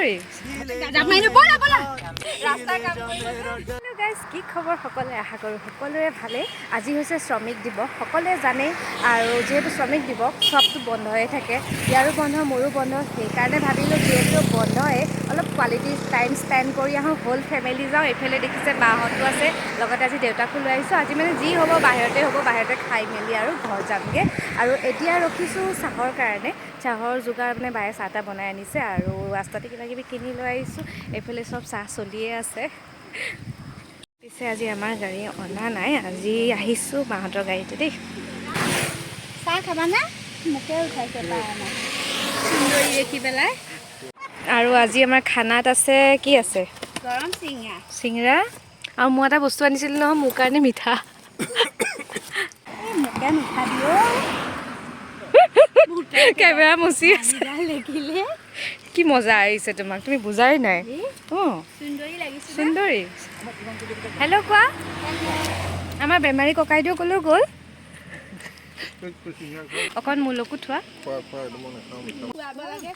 সুন্দৰী guys কি খবৰ সকলোৱে আশা কৰোঁ সকলোৰে ভালেই আজি হৈছে শ্ৰমিক দিৱস সকলোৱে জানেই আৰু যিহেতু শ্ৰমিক দিৱস চবটো বন্ধই থাকে ইয়াৰো বন্ধ মোৰো বন্ধ সেইকাৰণে ভাবিলোঁ যিহেতু বন্ধই অলপ কোৱালিটি টাইম স্পেণ্ড কৰি আহোঁ হোল ফেমিলি যাওঁ এইফালে দেখিছে বাহঁতো আছে লগতে আজি দেউতাকো লৈ আহিছোঁ আজি মানে যি হ'ব বাহিৰতে খাই মেলি আৰু ঘৰ যামগৈ আৰু এতিয়া ৰখিছোঁ চাহৰ কাৰণে চাহৰ যোগাৰ মানে বায়ে চাহ তাহ বনাই আনিছে আৰু ৰাস্তাতে কিবা কিবি কিনি লৈ আহিছোঁ এইফালে চব চাহ চলিয়ে আছে পিছে আজি আমাৰ গাড়ী অনা নাই আজি আহিছোঁ মাহঁতৰ গাড়ীতে দেই চাহ খাবানে মোকে উঠাইছে সুন্দৰী দেখি পেলাই আৰু আজি আমাৰ খানাত আছে কি আছে গৰম চিঙৰা আৰু মই এটা বস্তু আনিছিলোঁ নহয় মোৰ কাৰণে মিঠা মোকে মিঠা দিও কেমেৰা মুচি আছে দেখিলে কি মজা আহিছে তোমাক তুমি বুজাই নাই অঁ সুন্দৰী লাগিছে সুন্দৰী হেল্ল' কোৱা আমাৰ বেমাৰী ককাইদেউ ক'লৈ গ'ল অকণ মোলৈকো থোৱা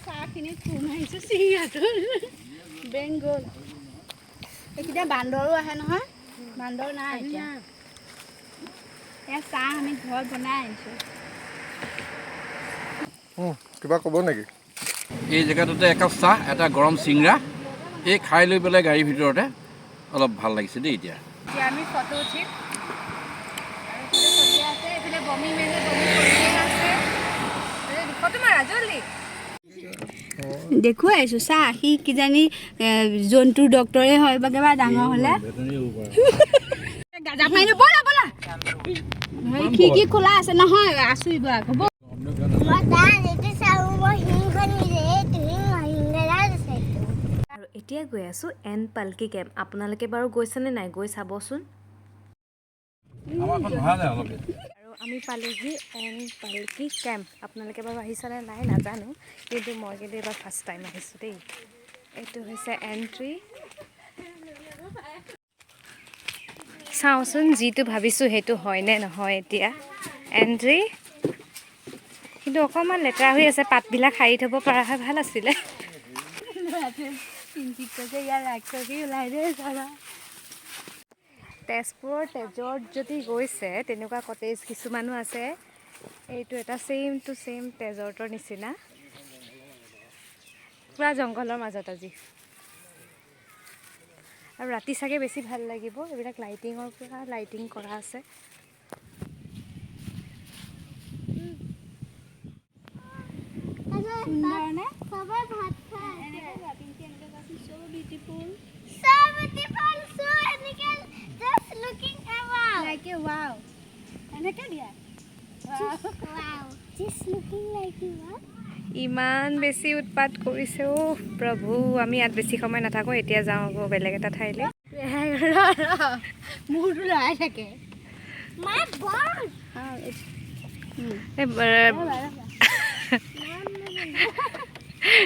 চাহখিনি সোমাইছোঁ চিঙৰাটো বেং গ'ল এইকেইটা বান্দৰো আহে নহয় বান্দৰ নাই এতিয়া এয়া চাহ আমি ঘৰত বনাই আনিছোঁ কিবা ক'ব নেকি এই জেগাটোতে একাপ চাহ এটা গৰম চিঙৰা এই খাই লৈ পেলাই গাড়ীৰ ভিতৰতে অলপ ভাল লাগিছে দেই এতিয়া আমি ফটো উঠিম দেখুৱাই আছোঁ চাহ সি কিজানি জন্তুৰ ডক্তৰে হয় বা কিবা ডাঙৰ হ'লে খিৰিকী খোলা আছে নহয় আচুৰিব আকৌ আৰু এতিয়া গৈ আছোঁ এন পালকি কেম্প আপোনালোকে বাৰু গৈছেনে নাই গৈ চাবচোন আৰু আমি পালোহি এন পালকি কেম্প আপোনালোকে বাৰু আহিছেনে নাই নাজানো কিন্তু মই কিন্তু এইবাৰ ফাৰ্ষ্ট টাইম আহিছোঁ দেই এইটো হৈছে এণ্ট্ৰি চাওঁচোন যিটো ভাবিছোঁ সেইটো হয়নে নহয় এতিয়া এণ্ট্ৰি কিন্তু অকণমান লেতেৰা হৈ আছে পাতবিলাক সাৰি থ'ব পৰা হয় ভাল আছিলে তেজপুৰৰ তেজত যদি গৈছে তেনেকুৱা কটেজ কিছুমানো আছে এইটো এটা ছেইম টু ছেইম তেজৰ্টৰ নিচিনা পুৰা জংঘলৰ মাজত আজি আৰু ৰাতি চাগে বেছি ভাল লাগিব এইবিলাক লাইটিঙৰ পৰা লাইটিং কৰা আছে ইমান বেছি উৎপাত কৰিছে অ' প্ৰভু আমি ইয়াত বেছি সময় নাথাকোঁ এতিয়া যাওঁ আকৌ বেলেগ এটা ঠাইলৈ মূৰটো লৰাই থাকে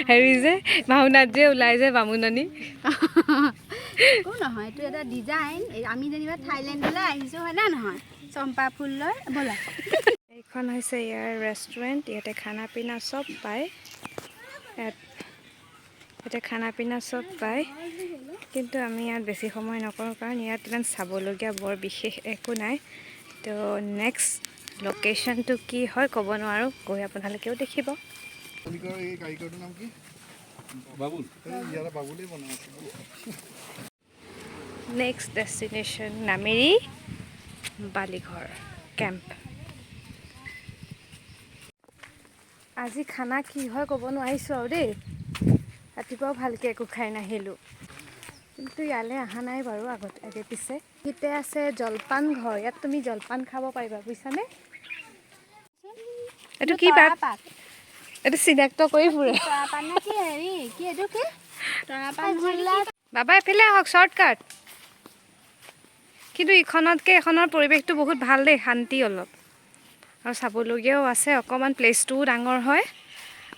হেৰি যে ভাওনাত যে ওলাই যে বামুণনি একো নহয় এইটো এটা ডিজাইন আমি যেনিবা থাইলেণ্ডলৈ আহিছোঁ হয় না নহয় চম্পা ফুল লৈ ব'লা এইখন হৈছে ইয়াৰ ৰেষ্টুৰেণ্ট ইয়াতে খানা পিনা চব পায় ইয়াতে খানা পিনা চব পায় কিন্তু আমি ইয়াত বেছি সময় নকৰোঁ কাৰণ ইয়াত ইমান চাবলগীয়া বৰ বিশেষ একো নাই তো নেক্সট লোকেশ্যনটো কি হয় ক'ব নোৱাৰোঁ গৈ আপোনালোকেও দেখিব নেক্সট ডেষ্টিনেশ্যন নামেৰি বালিঘৰ কেম্প আজি খানা কি হয় ক'ব নোৱাৰিছোঁ আৰু দেই ৰাতিপুৱাও ভালকৈ একো খাই নাহিলোঁ কিন্তু ইয়ালৈ অহা নাই বাৰু আগে পিছে ইয়াতে আছে জলপান ঘৰ ইয়াত তুমি জলপান খাব পাৰিবা বুজিছানে এইটো কি পাত এইটো চিনাক্ত কৰি ফুৰে বাবা এফালে আহক শ্বৰ্টকাট কিন্তু ইখনতকৈ এখনৰ পৰিৱেশটো বহুত ভাল দেই শান্তি অলপ আৰু চাবলগীয়াও আছে অকণমান প্লেচটোও ডাঙৰ হয়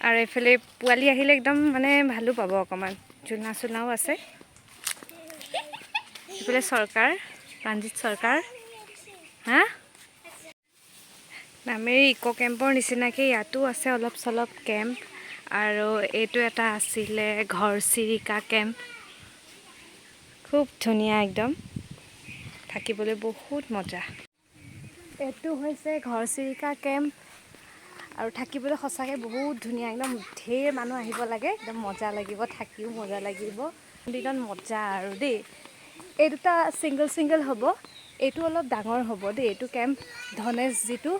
আৰু এইফালে পোৱালি আহিলে একদম মানে ভালো পাব অকণমান ঝুলনা চুলনাও আছে এইফালে চৰকাৰ প্ৰাণজিৎ চৰকাৰ হা নামেৰি ইক' কেম্পৰ নিচিনাকৈ ইয়াতো আছে অলপ চলপ কেম্প আৰু এইটো এটা আছিলে ঘৰচিৰিকা কেম্প। খুব ধুনীয়া একদম, থাকিবলৈ বহুত মজা। এইটো হৈছে ঘৰচিৰিকা কেম্প আৰু থাকিবলৈ সঁচাকৈ বহুত ধুনীয়া, একদম ঢেৰ মানুহ আহিব লাগে, একদম মজা লাগিব, থাকিও মজা লাগিব দিনত মজা আৰু দেই। এই দুটা ছিংগল হ'ব, এইটো অলপ ডাঙৰ হ'ব দেই, এইটো কেম্প ধনেশ যিটো।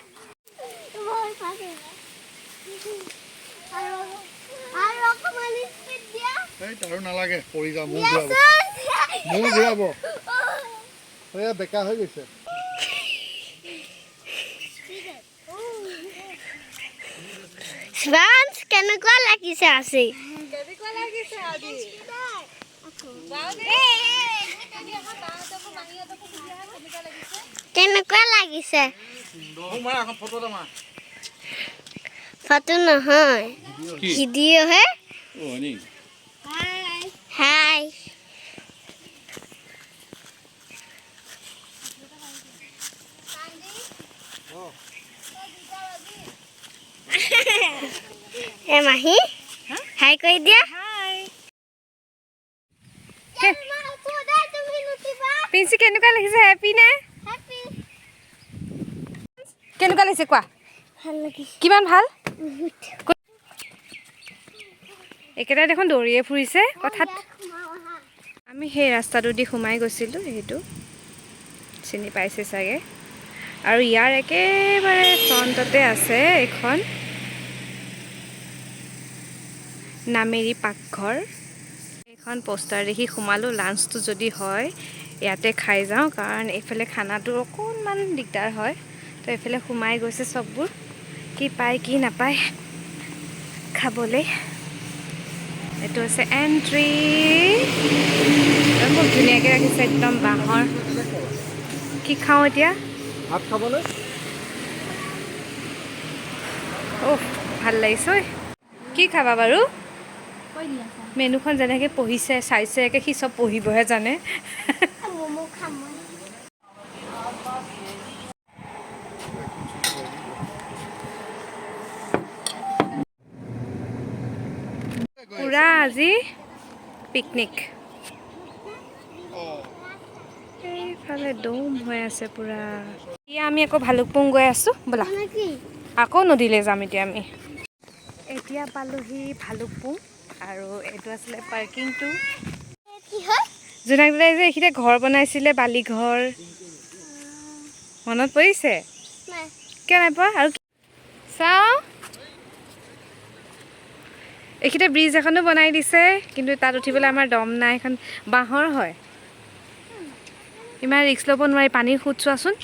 আৰু নালাগে, পৰি যাম, মোৰ ঘূৰাব, এয়া বেকা হৈ গৈছে। কেনেকুৱা লাগিছে আজি? কেনেকুৱা লাগিছে? ফটো নহয়, ভিডিঅ' হে। হাই। এ মাহী, হাই কৰি দিয়া। পিঞ্চি কেনেকুৱা লাগিছে? হেপী নে? কেনেকুৱা লাগিছে কোৱা? কিমান ভাল? একেটাই দেখোন দৌৰিয়ে ফুৰিছে কথাত। আমি সেই ৰাস্তাটো দি সোমাই গৈছিলোঁ, সেইটো চিনি পাইছে চাগে। আৰু ইয়াৰ একেবাৰে ফ্ৰণ্টতে আছে এখন নামেৰি পাকঘৰ। এখন পোষ্টাৰ দেখি সোমালোঁ, লাঞ্চটো যদি হয় ইয়াতে খাই যাওঁ, কাৰণ এইফালে খানাটো অকণমান দিগদাৰ হয়। তো এইফালে সোমাই গৈছে চববোৰ, কি পায় কি নাপায় খাবলৈ। এইটো হৈছে এণ্ট্ৰি, খুব ধুনীয়াকৈ ৰাখিছে, একদম বাঁহৰ। কি খাওঁ এতিয়া? ভাত খাবলৈ ভাল লাগিছে ঐ। কি খাবা বাৰু? মেনুখন যেনেকৈ পঢ়িছে চাইছে, একে সি চব পঢ়িবহে জানে। পুৰা আজি পিকনিক। এইফালে দম হৈ আছে পুৰা। এতিয়া আমি আকৌ ভালুকপুং গৈ আছোঁ, ব'লা আকৌ নদীলৈ যাম এতিয়া আমি। এতিয়া পালোহি ভালুকপুং, আৰু এইটো আছিলে পাৰ্কিংটো। জোনাক দাদাই যে এইখিনিতে ঘৰ বনাইছিলে, বালি ঘৰ, মনত পৰিছে? কিয় নাই পোৱা? আৰু চাওঁ, এইখিনিতে ব্ৰিজ এখনো বনাই দিছে, কিন্তু তাত উঠিবলৈ আমাৰ দম নাই, এখন বাঁহৰ হয়, ইমান ৰিস্ক ল'ব নোৱাৰি। পানীৰ সোঁত চোৱাচোন।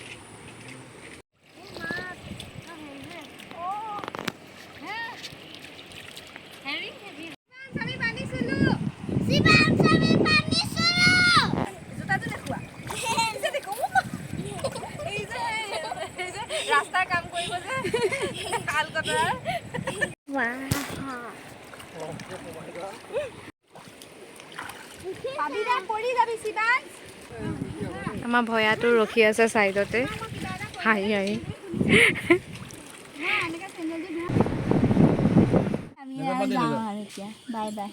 ৰাস্তাৰ কাম কৰিব যে কাল কটাৰ। আমাৰ ভয়াটো ৰখি আছে চাইডতে, হাঁহি হাঁহি। আমি যাওঁ আৰু এতিয়া, বাই বাই।